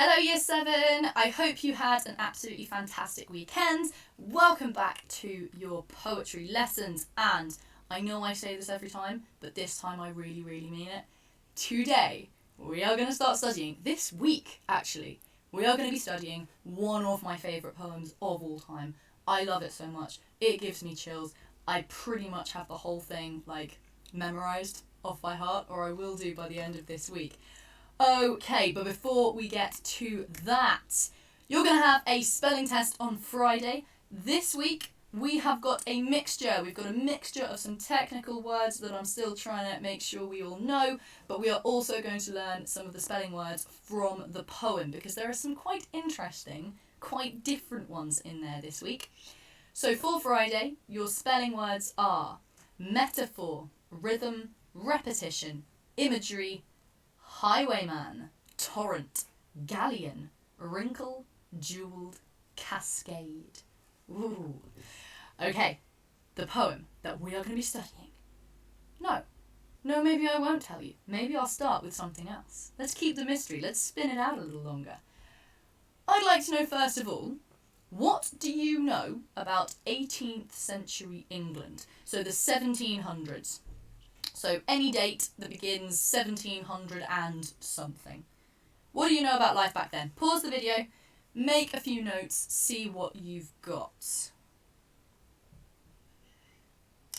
Hello Year 7, I hope you had an absolutely fantastic weekend. Welcome back to your poetry lessons, and I know I say this every time, but this time I really mean it. Today, we are going to start studying, this week actually, we are going to be studying one of my favourite poems of all time. I love it so much, it gives me chills. I pretty much have the whole thing memorised off by heart, or I will do by the end of this week. Okay, but before we get to that, you're going to have a spelling test on Friday. This week, we have got a mixture. We've got a mixture of some technical words that I'm still trying to make sure we all know, but we are also going to learn some of the spelling words from the poem, because there are some quite interesting, quite different ones in there this week. So for Friday, your spelling words are metaphor, rhythm, repetition, imagery, highwayman, torrent, galleon, wrinkle, jewelled, cascade. Ooh. Okay, the poem that we are going to be studying. No, maybe I won't tell you. Maybe I'll start with something else. Let's keep the mystery. Let's spin it out a little longer. I'd like to know, first of all, what do you know about 18th century England? So the 1700s. So any date that begins 1700 and something. What do you know about life back then? Pause the video, make a few notes, see what you've got.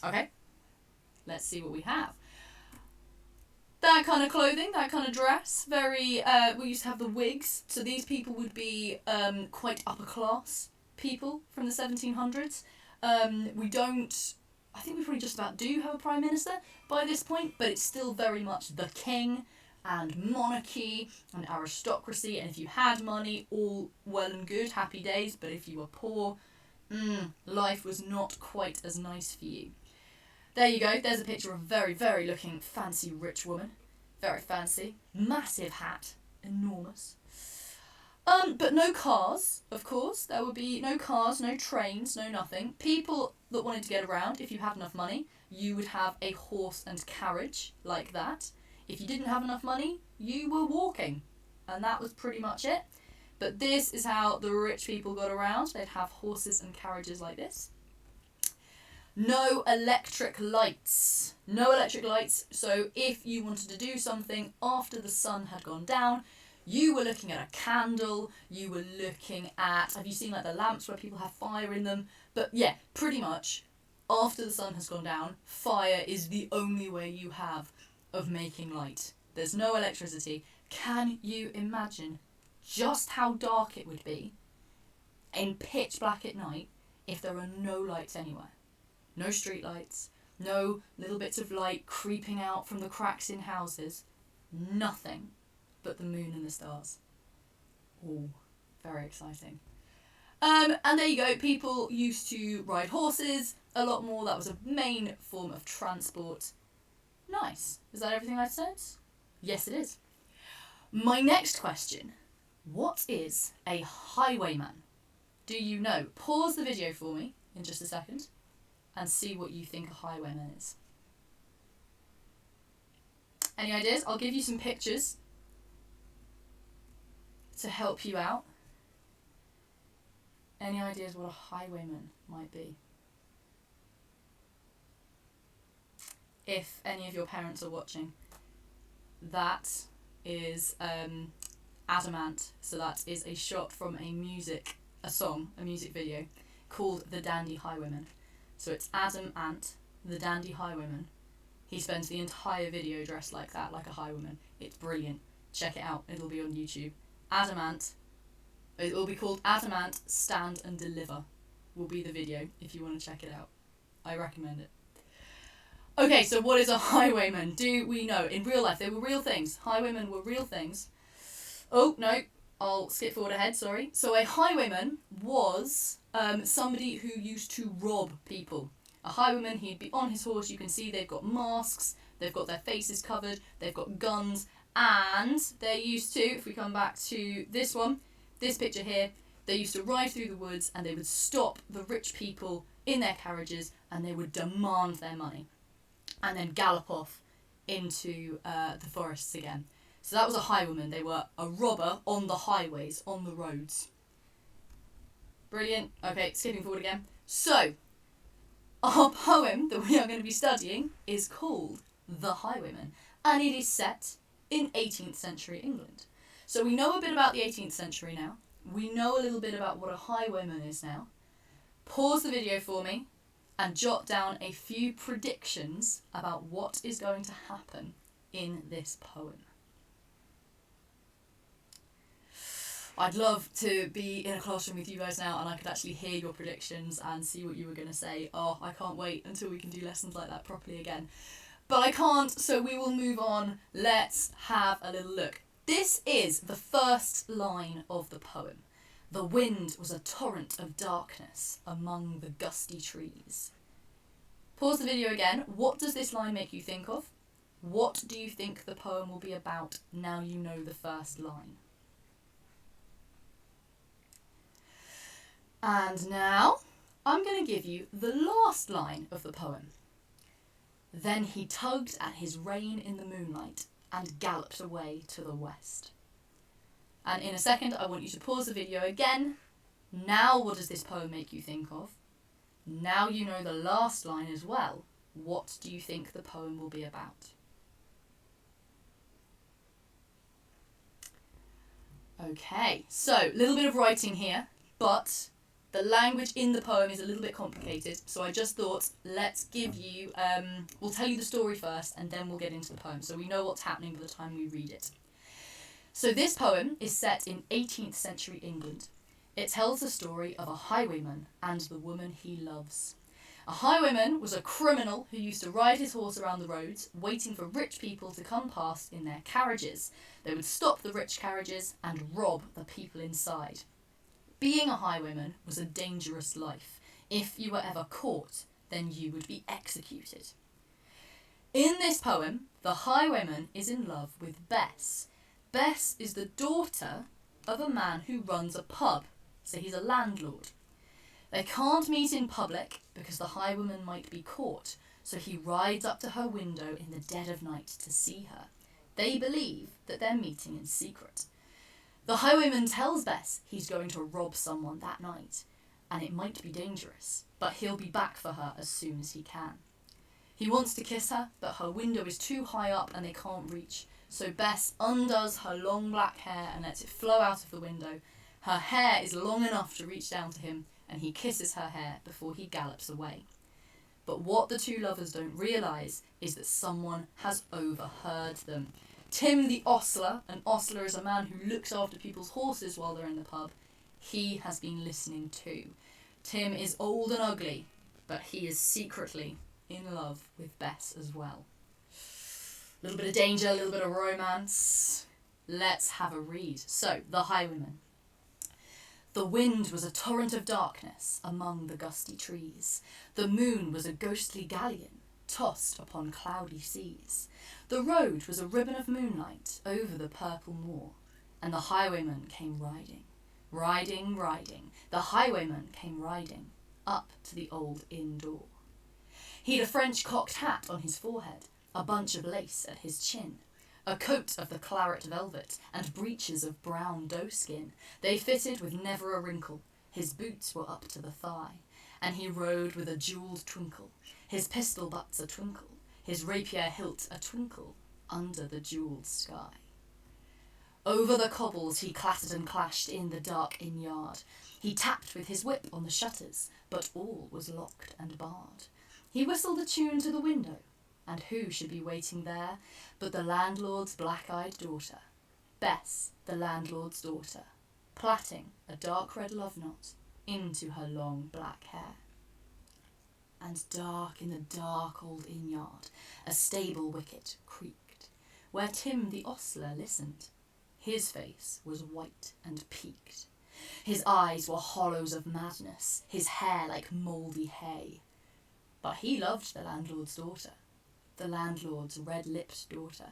Okay, let's see what we have. That kind of clothing, that kind of dress, we used to have the wigs, so these people would be quite upper class people from the 1700s. I think we probably just about do have a prime minister by this point, but it's still very much the king and monarchy and aristocracy, and if you had money, all well and good, happy days, but if you were poor, life was not quite as nice for you. There you go, there's a picture of a very looking fancy rich woman. Very fancy. Massive hat. Enormous. But no cars, of course. There would be no cars, no trains, no nothing. People that wanted to get around, if you had enough money, you would have a horse and carriage like that. If you didn't have enough money, you were walking. And that was pretty much it. But this is how the rich people got around. They'd have horses and carriages like this. No electric lights. No electric lights. So if you wanted to do something after the sun had gone down, you were looking at a candle, you were looking at, have you seen the lamps where people have fire in them? But yeah, pretty much, after the sun has gone down, fire is the only way you have of making light. There's no electricity. Can you imagine just how dark it would be in pitch black at night if there were no lights anywhere? No street lights, no little bits of light creeping out from the cracks in houses, nothing but the moon and the stars. Ooh, very exciting. And there you go, people used to ride horses a lot more. That was a main form of transport. Nice. Is that everything I said? Yes, it is. My next question, what is a highwayman? Do you know? Pause the video for me in just a second and see what you think a highwayman is. Any ideas? I'll give you some pictures to help you out. Any ideas what a highwayman might be? If any of your parents are watching, that is Adamant. So that is a shot from a music video called The Dandy Highwayman. So it's Adam Ant, the Dandy Highwayman. He spends the entire video dressed like that, like a highwayman. It's brilliant. Check it out. It'll be on YouTube. Adamant. It will be called Adamant Stand and Deliver. Will be the video if you want to check it out. I recommend it. Okay, so what is a highwayman? Do we know? In real life, they were real things. Highwaymen were real things. Oh, no. I'll skip forward ahead, sorry. So a highwayman was somebody who used to rob people. A highwayman, he'd be on his horse. You can see they've got masks. They've got their faces covered. They've got guns. And they're used to, if we come back to this one, this picture here, they used to ride through the woods and they would stop the rich people in their carriages and they would demand their money and then gallop off into the forests again. So that was a highwayman. They were a robber on the highways, on the roads. Brilliant. Okay, skipping forward again. So, our poem that we are going to be studying is called The Highwayman, and it is set in 18th century England. So we know a bit about the 18th century now. We know a little bit about what a highwayman is now. Pause the video for me and jot down a few predictions about what is going to happen in this poem. I'd love to be in a classroom with you guys now and I could actually hear your predictions and see what you were going to say. Oh, I can't wait until we can do lessons like that properly again. But I can't, so we will move on. Let's have a little look. This is the first line of the poem. The wind was a torrent of darkness among the gusty trees. Pause the video again. What does this line make you think of? What do you think the poem will be about now you know the first line? And now, I'm going to give you the last line of the poem. Then he tugged at his rein in the moonlight and galloped away to the west. And in a second, I want you to pause the video again. Now, what does this poem make you think of? Now you know the last line as well. What do you think the poem will be about? Okay, so a little bit of writing here, but the language in the poem is a little bit complicated, so I just thought, let's give you, we'll tell you the story first, and then we'll get into the poem, so we know what's happening by the time we read it. So this poem is set in 18th century England. It tells the story of a highwayman and the woman he loves. A highwayman was a criminal who used to ride his horse around the roads, waiting for rich people to come past in their carriages. They would stop the rich carriages and rob the people inside. Being a highwayman was a dangerous life. If you were ever caught, then you would be executed. In this poem, the highwayman is in love with Bess. Bess is the daughter of a man who runs a pub, so he's a landlord. They can't meet in public because the highwayman might be caught, so he rides up to her window in the dead of night to see her. They believe that they're meeting in secret. The highwayman tells Bess he's going to rob someone that night, and it might be dangerous, but he'll be back for her as soon as he can. He wants to kiss her, but her window is too high up and they can't reach, so Bess undoes her long black hair and lets it flow out of the window. Her hair is long enough to reach down to him, and he kisses her hair before he gallops away. But what the two lovers don't realise is that someone has overheard them. Tim the ostler, an ostler is a man who looks after people's horses while they're in the pub, he has been listening too. Tim is old and ugly, but he is secretly in love with Bess as well. A little bit of danger, a little bit of romance. Let's have a read. So, The Highwayman. The wind was a torrent of darkness among the gusty trees. The moon was a ghostly galleon tossed upon cloudy seas. The road was a ribbon of moonlight over the purple moor, and the highwayman came riding, riding, riding. The highwayman came riding up to the old inn door. He'd a French cocked hat on his forehead, a bunch of lace at his chin, a coat of the claret velvet, and breeches of brown doe-skin. They fitted with never a wrinkle. His boots were up to the thigh, and he rode with a jewelled twinkle, his pistol butts a twinkle, his rapier hilt a twinkle, under the jewelled sky. Over the cobbles he clattered and clashed in the dark inn-yard. He tapped with his whip on the shutters, but all was locked and barred. He whistled a tune to the window, and who should be waiting there but the landlord's black-eyed daughter, Bess, the landlord's daughter, plaiting a dark red love knot into her long black hair. And dark in the dark old inn-yard, a stable wicket creaked, where Tim the ostler listened. His face was white and peaked. His eyes were hollows of madness, his hair like mouldy hay. But he loved the landlord's daughter, the landlord's red-lipped daughter.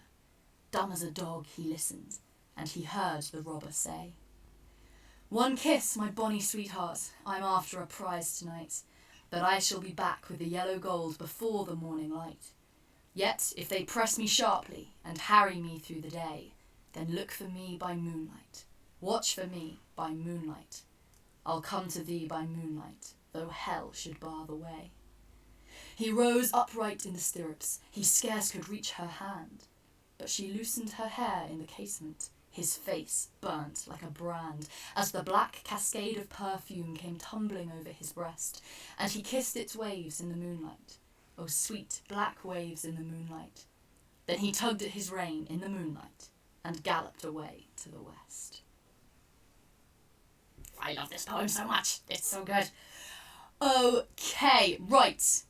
Dumb as a dog he listened, and he heard the robber say, "One kiss, my bonny sweetheart, I'm after a prize tonight, but I shall be back with the yellow gold before the morning light. Yet, if they press me sharply and harry me through the day, Then look for me by moonlight. Watch for me by moonlight. I'll come to thee by moonlight, though hell should bar the way. He rose upright in the stirrups. He scarce could reach her hand. But she loosened her hair in the casement. His face burnt like a brand, as the black cascade of perfume came tumbling over his breast, and he kissed its waves in the moonlight. Oh, sweet black waves in the moonlight. Then he tugged at his rein in the moonlight, and galloped away to the west. I love this poem so much. It's so good. Okay, right.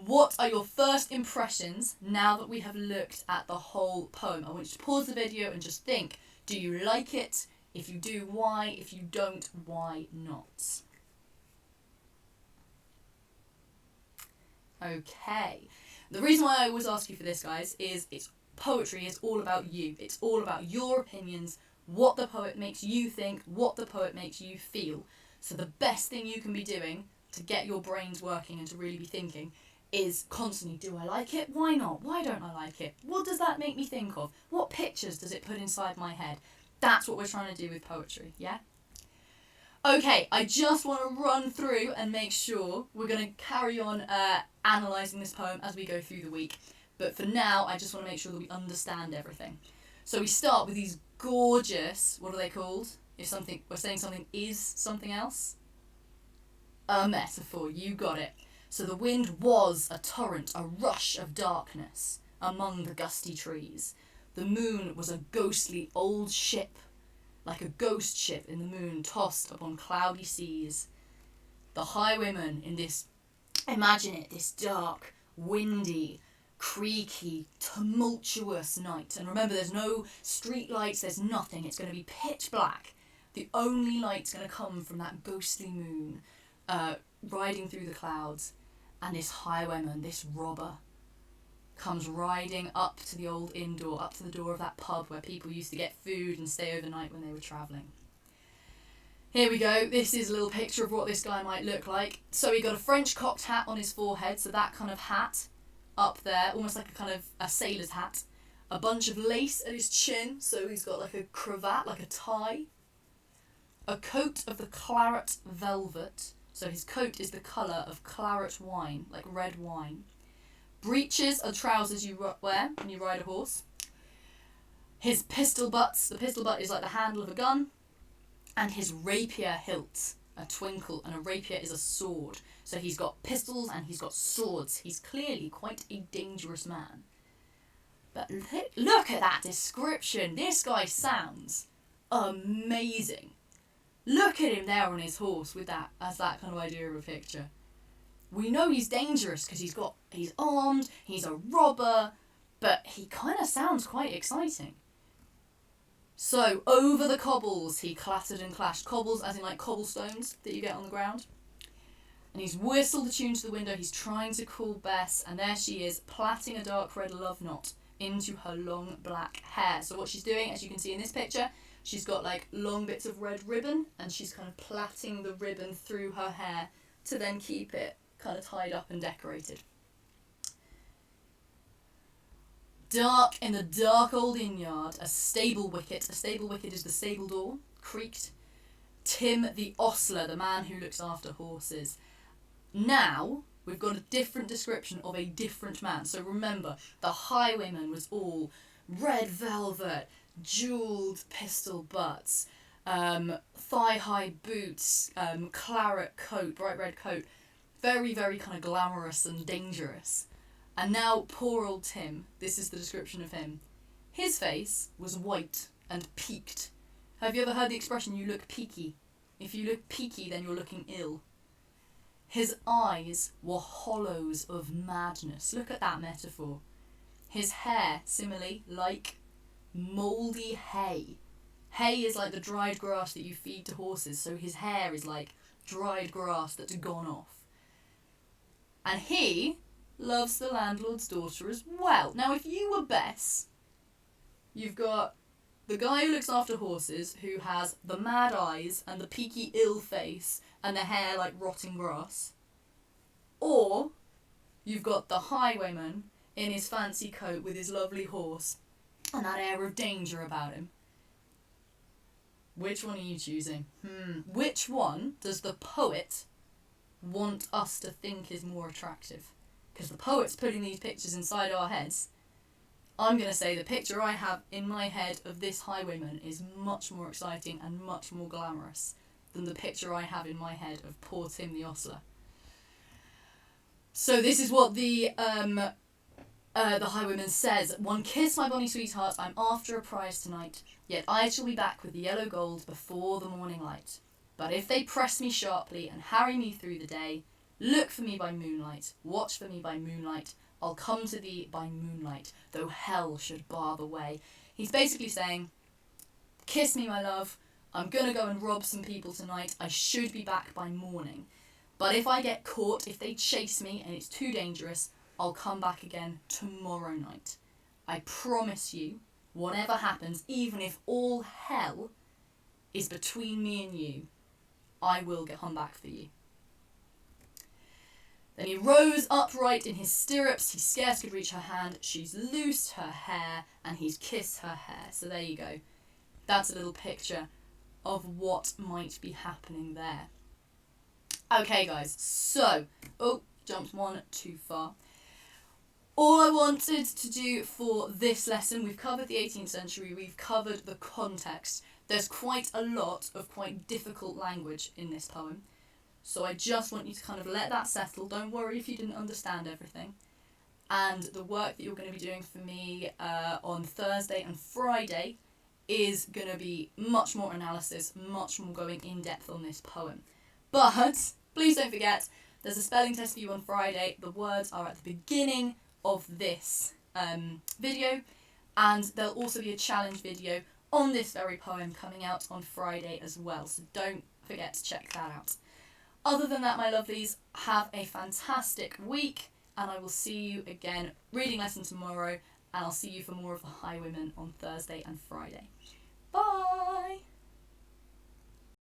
What are your first impressions now that we have looked at the whole poem? I want you to pause the video and just think, do you like it? If you do, why? If you don't, why not? Okay. The reason why I always ask you for this, guys, is poetry is all about you. It's all about your opinions, what the poet makes you think, what the poet makes you feel. So the best thing you can be doing to get your brains working and to really be thinking is constantly, do I like it? Why not? Why don't I like it? What does that make me think of? What pictures does it put inside my head? That's what we're trying to do with poetry, yeah? Okay, I just want to run through and make sure we're going to carry on analysing this poem as we go through the week. But for now, I just want to make sure that we understand everything. So we start with these gorgeous, what are they called? If something, we're saying something is something else? A metaphor, you got it. So the wind was a torrent, a rush of darkness among the gusty trees. The moon was a ghostly old ship, like a ghost ship in the moon tossed upon cloudy seas. The highwayman in this, imagine it, this dark, windy, creaky, tumultuous night. And remember, there's no street lights, there's nothing. It's going to be pitch black. The only light's going to come from that ghostly moon riding through the clouds. And this highwayman, this robber, comes riding up to the old inn door, up to the door of that pub where people used to get food and stay overnight when they were travelling. Here we go. This is a little picture of what this guy might look like. So he got a French cocked hat on his forehead, so that kind of hat up there, almost like a kind of a sailor's hat. A bunch of lace at his chin, so he's got like a cravat, like a tie. A coat of the claret velvet. So his coat is the colour of claret wine, like red wine. Breeches are trousers you wear when you ride a horse. His pistol butts, the pistol butt is like the handle of a gun. And his rapier hilt, a twinkle, and a rapier is a sword. So he's got pistols and he's got swords. He's clearly quite a dangerous man. But look at that description. This guy sounds amazing. Look at him there on his horse with that as that kind of idea of a picture. We know he's dangerous because he's armed, he's a robber, but he kind of sounds quite exciting. So over the cobbles he clattered and clashed. Cobbles as in like cobblestones that you get on the ground. And he's whistled a tune to the window. He's trying to call Bess, and there she is, plaiting a dark red love knot into her long black hair. So what she's doing, as you can see in this picture, she's got like long bits of red ribbon and she's kind of plaiting the ribbon through her hair to then keep it kind of tied up and decorated. Dark in the dark old inn yard, a stable wicket is the stable door, creaked. Tim the ostler, the man who looks after horses. Now we've got a different description of a different man. So remember, the highwayman was all red velvet, jewelled pistol butts, thigh-high boots, claret coat, bright red coat. Very, very kind of glamorous and dangerous. And now poor old Tim, this is the description of him. His face was white and peaked. Have you ever heard the expression, you look peaky? If you look peaky, then you're looking ill. His eyes were hollows of madness. Look at that metaphor. His hair, similarly, like mouldy hay. Hay is like the dried grass that you feed to horses, so his hair is like dried grass that's gone off. And he loves the landlord's daughter as well. Now, if you were Bess, you've got the guy who looks after horses, who has the mad eyes and the peaky ill face and the hair like rotting grass. Or you've got the highwayman in his fancy coat with his lovely horse, and that air of danger about him. Which one are you choosing? Which one does the poet want us to think is more attractive? Because the poet's putting these pictures inside our heads. I'm going to say the picture I have in my head of this Highwayman is much more exciting and much more glamorous than the picture I have in my head of poor Tim the ostler. So this is what the Highwayman says. "One kiss, my bonny sweetheart, I'm after a prize tonight. Yet I shall be back with the yellow gold before the morning light. But if they press me sharply and harry me through the day, look for me by moonlight, watch for me by moonlight, I'll come to thee by moonlight, though hell should bar the way." He's basically saying, kiss me, my love, I'm going to go and rob some people tonight, I should be back by morning. But if I get caught, if they chase me and it's too dangerous, I'll come back again tomorrow night. I promise you, whatever happens, even if all hell is between me and you, I will come back for you. Then he rose upright in his stirrups, he scarce could reach her hand, she's loosed her hair, and he's kissed her hair. So there you go. That's a little picture of what might be happening there. Okay, guys, so, jumped one too far. All I wanted to do for this lesson, we've covered the 18th century, we've covered the context. There's quite a lot of quite difficult language in this poem. So I just want you to kind of let that settle. Don't worry if you didn't understand everything. And the work that you're going to be doing for me on Thursday and Friday is going to be much more analysis, much more going in depth on this poem. But please don't forget, there's a spelling test for you on Friday. The words are at the beginning of this video, and there'll also be a challenge video on this very poem coming out on Friday as well. So don't forget to check that out. Other than that, my lovelies, have a fantastic week, and I will see you again reading lesson tomorrow, and I'll see you for more of the Highwayman on Thursday and Friday.